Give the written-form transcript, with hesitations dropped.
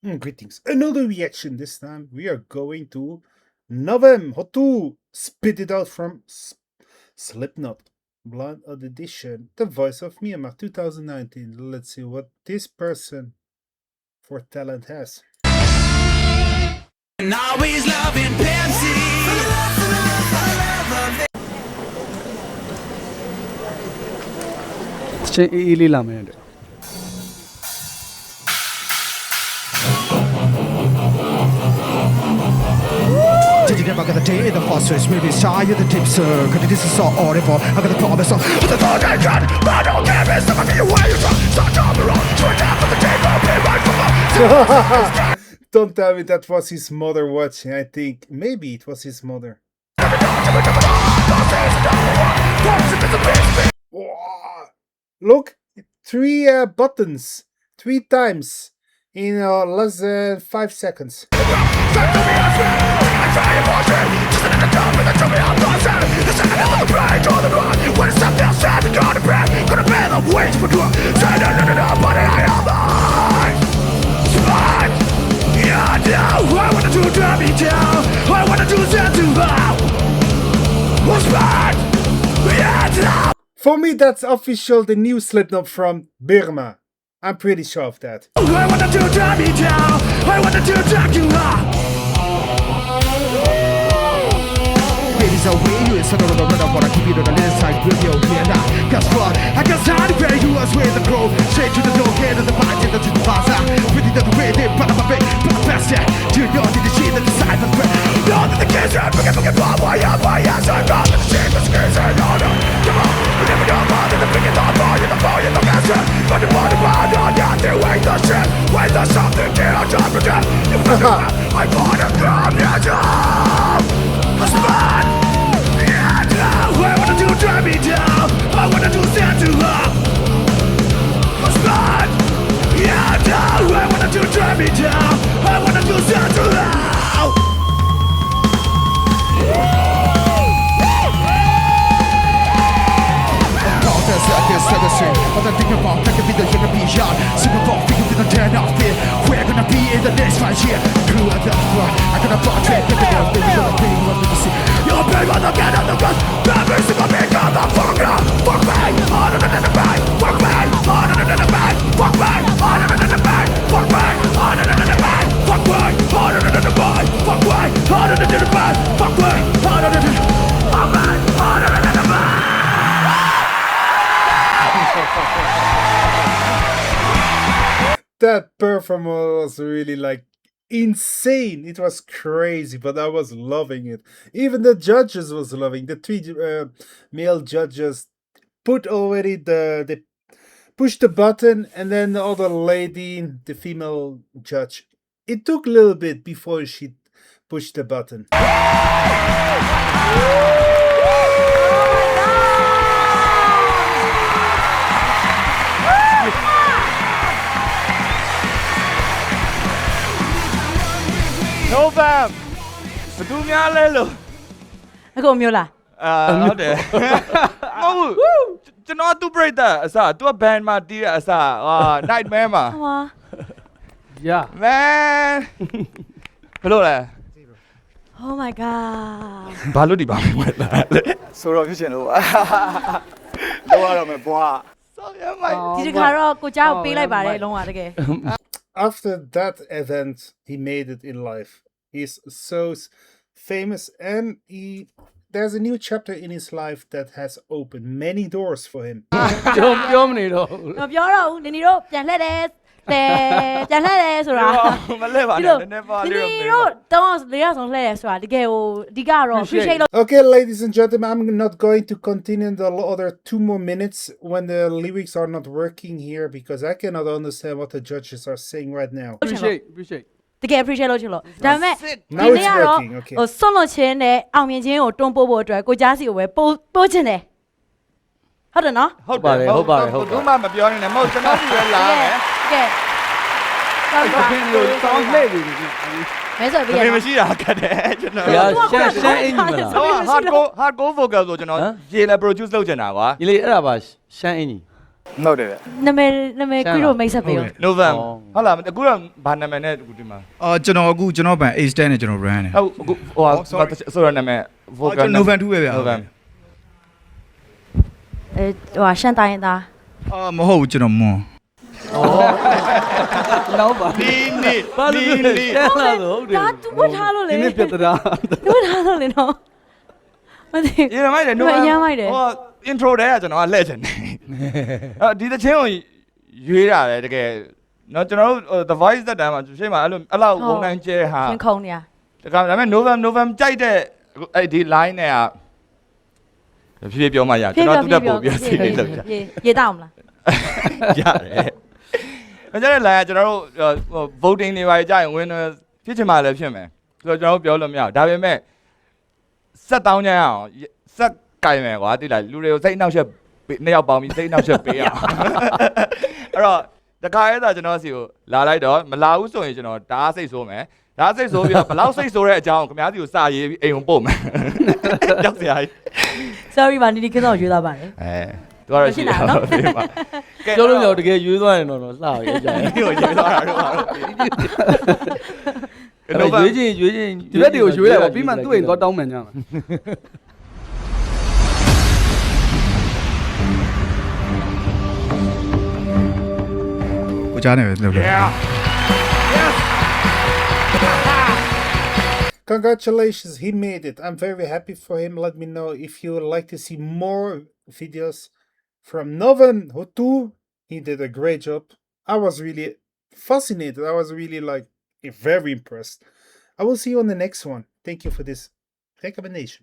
Greetings. Another reaction. This time we are going to Novem Hotu. Spit it out from Slipknot. Blood Edition. The Voice of Myanmar 2019. Let's see what this person for talent has. And always loving Pepsi. Ili la man. Did you never get the day in the fosters? Maybe shy the tips, cause this is so audible. I got the promise of the thought I got, but I don't care, it's never be away from. So jump around, turn down for the table, play right from the. Don't tell me that was his mother watching. I think maybe it was his mother. Wow. Look, 3 buttons, 3 times in less than 5 seconds. I wanna do drop me down. I wanna do that to how. What's bad? Yeah, For me, that's official, the new Slipknot from Burma. I'm pretty sure of that. I wanna do drop me down. I wanna do drop you how. Ladies are way you is another run up. Wanna keep you on the left side with your here now. Guess what? I got time to pay you as way to go. Straight to the door, get to the body, to the plaza. Really the way they put up a bit, but the best yet. Do you know the shit that the side of the know that the kids are fucking blah, why yes, I'm not the shit that's crazy, no. Come on, we never know about the freaking thought, boy, in the boy, in the master. But the body, but on ya, they wait the shit. Wait the something, get on top of that. I wanna grab your job. What's bad? I wanna do drive me down. I wanna do stand to up. What's bad? Yeah, no. I wanna do drive me down. I wanna do stand to up. But I think about that could be the gonna be young. Super Bowl, think of the turn off here. We're gonna be in the next 5 years. Crew at the front. I'm gonna block trade with the girls. Baby, gonna be what we see. You're big on the get on the bus. Never see my big on the fucker. Fuck me, harder than the bag. Fuck me, harder than the bag. Fuck me, harder than the bag. Fuck me, harder than the bag. Fuck me, harder than the bag. Fuck me, harder than the bag. Fuck me, harder than the bag. Fuck me, harder than the bag. That performance was really like insane. It was crazy, but I was loving it. Even the judges was loving. The 3 male judges put already they pushed the button, and then the other lady, the female judge, it took a little bit before she pushed the button. Novem ဘသူများလဲလို့ အကုန်မျိုးလား ဟုတ်တယ်မဟုတ်ကျွန်တော်သူ့ပြိတ္တအစားသူက band မှာတီးတဲ့အစားnightmare မှာ ဟွာ Yeah. man ဘလို့လဲ Oh my god ဘာလို့ဒီပါမလဲ ဆိုတော့ဖြစ်ချင်လို့တော့ရတော့မယ်ဘွာ ဆောရမိုင် ဒီတစ်ခါတော့ကိုကြောက်ပေးလိုက်ပါတယ်လုံးဝတကယ် After that event, he made it in life. He's so famous, and there's a new chapter in his life that has opened many doors for him. ပြောမနေတော့ မပြောတော့ဘူးနင်တို့ပြန်လှည့်တယ်ပြန်လှည့်တယ်ဆိုတာ မလဲပါနဲ့နည်းနည်းပါ န လေး င်တို့တော့၄ယောက်ဆုံးလှည့်တယ်ဆိုတာတကယ်ဟိုအဓိကတော့ appreciate လို့ Okay, ladies and gentlemen, I'm not going to continue the other 2 more minutes when the lyrics are not working here because I cannot understand what the judges are saying right now. appreciate တကယ် appreciate လို့ချင်လို့ဒါပေမဲ့ Now ဒီ it's နေ့ကတော့ working, okay. ဟိုဆွန့်လွတ်ခြင်းနဲ့အောင်မြင်ခြင်းကိုတွန်းပို့ဖို့အတွက်ကိုကြားစီကိုပဲပို့ခြင်းတယ်ဟုတ်တယ်နော် ဟုတ်တယ်ဘူးမှမပြောနေနဲ့မဟုတ်ကျွန်တော်ဒီပဲလာမယ် ကဲတော့ ခင်လို့တောင်းလှည့်နေတယ် မဲဆိုပြရ ဘယ် အောင် မရှိတာခက်တယ်ကျွန်တော် ရှမ်းအင်ကြီးမလား hardcore vocal ဆိုကျွန်တော်ရေလဲ produce လုပ်ချင်တာကွာ ဒီလေအဲ့ဒါပါရှမ်းအင်ကြီး ဟုတ်တယ်ဗျ နာမည်ကွေးတို့မိတ်ဆက်ပေးဦး November ဟုတ်လားအခုတော့ဘာနာမည်နဲ့အခုဒီမှာ ကျွန်တော်ဘန် A10 နဲ့ကျွန်တော် run တယ် ဟုတ်အခုဟိုဟာဆိုရနာမည် vocal November 2ပဲဗျာ November ဟိုဟာရှန်တိုင်းသား မဟုတ်ဘူးကျွန်တော်မွန် နောက်ပါ နီနီ ဘာလို့လဲရှမ်းလာတော့ဟုတ်တယ် ဒါသူဝတ်ထားလို့လေ ဒီနေ့ပြတ်တာ သူဝတ်ထားလို့လေနော်မသိ ရမိုက်တယ် ဟိုအရမ်းမိုက်တယ် ဟို intro တဲ့ကကျွန်တော်ကလှည့်ချင်တယ်ဒီသချင်းကိုရွေးတာလေတကယ်နော်ကျွန်တော်တို့ the voice တက်တန်းမှာရှေ့မှာအဲ့လောက်ဝုန်းတိုင်းကျဲဟာ ရှင်ခုံနေရ ဒါပေမဲ့ November ကြိုက်တဲ့အဲ့ဒီ line နဲ့ကဖြည်းဖြည်းပြောမှရကျွန်တော်သူတက်ပို့ပြစီလေးလောက်ချ ရေးတောက်မလား ရတယ်။ကျွန်တော်လည်း line ကကျွန်တော်တို့ voting တွေပါကြရင် winner ဖြစ်ချင်မှလည်းဖြစ်မယ်။ဆိုတော့ကျွန်တော်တို့ပြောလို့မရဘူး။ဒါပေမဲ့ဆက်တောင်းကြရအောင်ဆက်ကင်မယ်ကွာတိလိုက်လူတွေကိုစိတ်နှောက်ယှက်နှစ်ယောက်ပေါင်းပြီးစိတ်နှောက်ယှက်ပေးရအောင်။အဲ့တော့တခါရဲသာကျွန်တော်စီကိုလာလိုက်တော့မလာဘူးဆိုရင်ကျွန်တော်ဒါစိတ်ဆိုးမယ်။ဒါစိတ်ဆိုးပြီးတော့ဘလောက်စိတ်ဆိုးတဲ့အကြောင်းကိုခင်ဗျားစီကိုစာရေးပြီးအိမ်ကိုပို့မယ်။ကြောက်စရာကြီး sorry ပါနီဒီခင်းတော့ရွေးသားပါတယ် သူကတော့ရှိတာနော် ပြောလို့တော့တကယ်ရွေးသွားရင်တော့လှရရကြတယ် ဒီကိုရေးသွားတာတော့ပါတော့ ရွေးချင်းဒီဘက်တွေကိုရွေးလိုက်ပါပြီးမှသူ့အိမ်တော့တောင်းမှန်ကြမှာ ကိုကြားနေပဲလုပ်လို့ Congratulations, he made it. I'm very happy for him. Let me know if you would like to see more videos from Novan Hotu. He did a great job. I was really fascinated. I was really like very impressed. I will see you on the next one. Thank you for this recommendation.